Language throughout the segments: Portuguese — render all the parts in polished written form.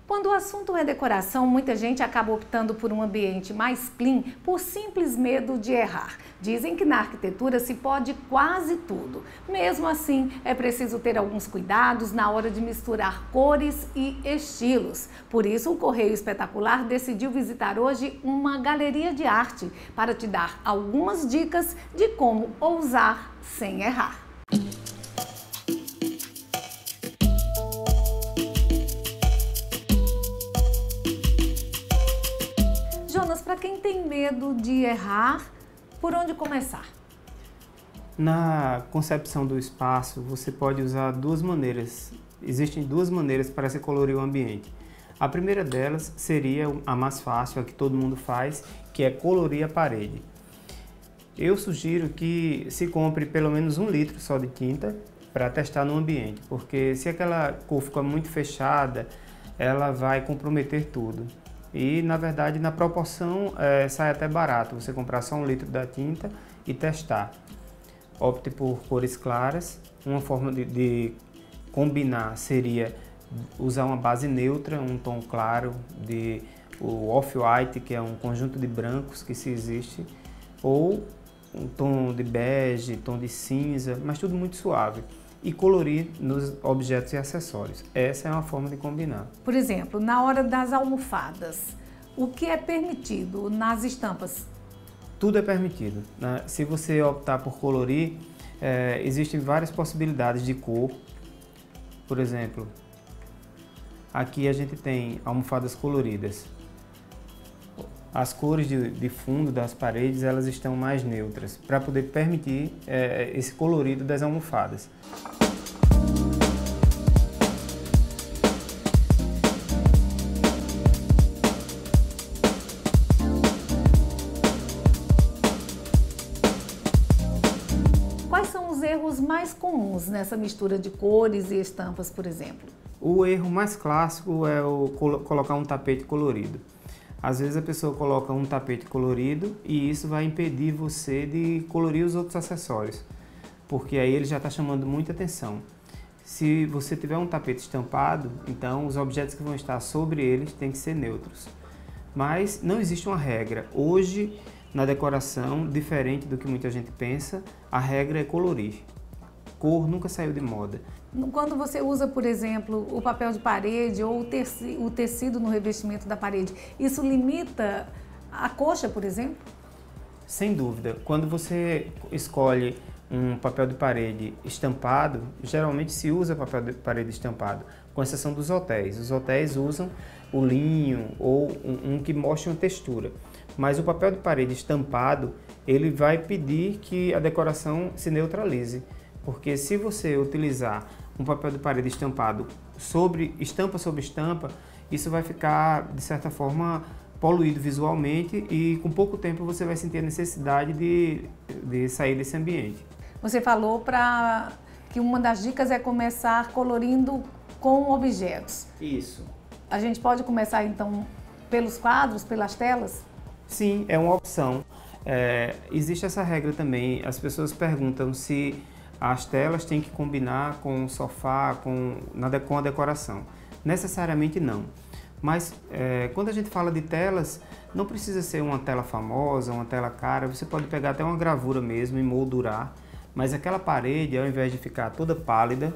Quando o assunto é decoração, muita gente acaba optando por um ambiente mais clean por simples medo de errar. Dizem que na arquitetura se pode quase tudo. Mesmo assim, é preciso ter alguns cuidados na hora de misturar cores e estilos. Por isso, o Correio Espetacular decidiu visitar hoje uma galeria de arte para te dar algumas dicas de como ousar sem errar. Jonas, para quem tem medo de errar, por onde começar? Na concepção do espaço, você pode usar duas maneiras. Existem duas maneiras para se colorir o ambiente. A primeira delas seria a mais fácil, a que todo mundo faz, que é colorir a parede. Eu sugiro que se compre pelo menos 1 litro só de tinta para testar no ambiente, porque se aquela cor ficar muito fechada, ela vai comprometer tudo. E, na verdade, na proporção, sai até barato você comprar só 1 litro da tinta e testar. Opte por cores claras. Uma forma de combinar seria usar uma base neutra, um tom claro, o off-white, que é um conjunto de brancos que se existe, ou um tom de bege, tom de cinza, mas tudo muito suave. E colorir nos objetos e acessórios. Essa é uma forma de combinar. Por exemplo, na hora das almofadas, o que é permitido nas estampas? Tudo é permitido, né? Se você optar por colorir, existem várias possibilidades de cor. Por exemplo, aqui a gente tem almofadas coloridas. As cores de fundo das paredes, elas estão mais neutras, para poder permitir esse colorido das almofadas. Quais são os erros mais comuns nessa mistura de cores e estampas, por exemplo? O erro mais clássico é colocar um tapete colorido. Às vezes a pessoa coloca um tapete colorido e isso vai impedir você de colorir os outros acessórios, porque aí ele já está chamando muita atenção. Se você tiver um tapete estampado, então os objetos que vão estar sobre eles têm que ser neutros. Mas não existe uma regra. Hoje, na decoração, diferente do que muita gente pensa, a regra é colorir. Cor nunca saiu de moda. Quando você usa, por exemplo, o papel de parede ou o tecido no revestimento da parede, isso limita a coxa, por exemplo? Sem dúvida. Quando você escolhe um papel de parede estampado, geralmente se usa papel de parede estampado, com exceção dos hotéis. Os hotéis usam o linho ou um que mostre uma textura. Mas o papel de parede estampado, ele vai pedir que a decoração se neutralize. Porque se você utilizar um papel de parede estampado sobre estampa, isso vai ficar, de certa forma, poluído visualmente e com pouco tempo você vai sentir a necessidade de sair desse ambiente. Você falou que uma das dicas é começar colorindo com objetos. Isso. A gente pode começar, então, pelos quadros, pelas telas? Sim, é uma opção. Existe essa regra também. As pessoas perguntam se as telas têm que combinar com o sofá, com a decoração. Necessariamente não. Mas quando a gente fala de telas, não precisa ser uma tela famosa, uma tela cara. Você pode pegar até uma gravura mesmo e moldurar. Mas aquela parede, ao invés de ficar toda pálida,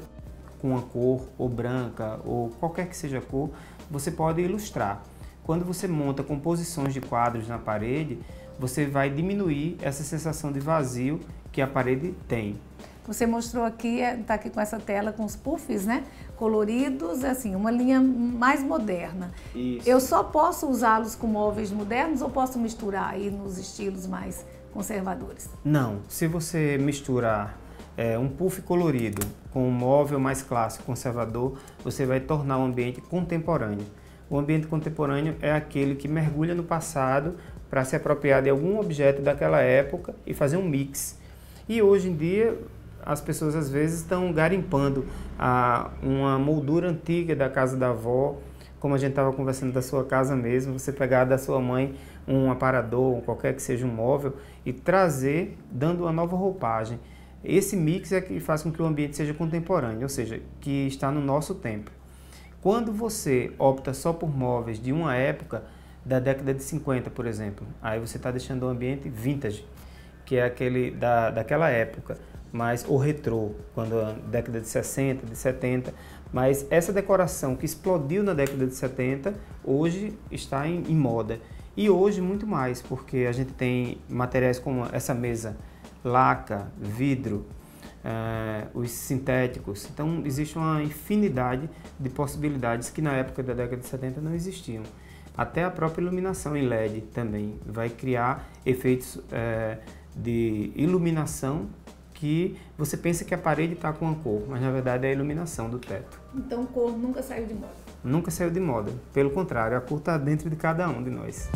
com uma cor ou branca ou qualquer que seja a cor, você pode ilustrar. Quando você monta composições de quadros na parede, você vai diminuir essa sensação de vazio que a parede tem. Você mostrou aqui, está aqui com essa tela com os puffs, né? Coloridos, assim, uma linha mais moderna. Isso. Eu só posso usá-los com móveis modernos ou posso misturar aí nos estilos mais conservadores? Não, se você misturar um puff colorido com um móvel mais clássico, conservador, você vai tornar o ambiente contemporâneo. O ambiente contemporâneo é aquele que mergulha no passado para se apropriar de algum objeto daquela época e fazer um mix. E hoje em dia, as pessoas às vezes estão garimpando uma moldura antiga da casa da avó, como a gente estava conversando da sua casa mesmo, você pegar da sua mãe um aparador, qualquer que seja um móvel, e trazer, dando uma nova roupagem. Esse mix é que faz com que o ambiente seja contemporâneo, ou seja, que está no nosso tempo. Quando você opta só por móveis de uma época, da década de 50, por exemplo, aí você está deixando o ambiente vintage, que é aquele daquela época, mas o retrô, quando a década de 60, de 70, mas essa decoração que explodiu na década de 70, hoje está em moda. E hoje muito mais, porque a gente tem materiais como essa mesa, laca, vidro, os sintéticos. Então existe uma infinidade de possibilidades que na época da década de 70 não existiam. Até a própria iluminação em LED também vai criar efeitos de iluminação que você pensa que a parede está com uma cor, mas na verdade é a iluminação do teto. Então cor nunca saiu de moda? Nunca saiu de moda. Pelo contrário, a cor está dentro de cada um de nós.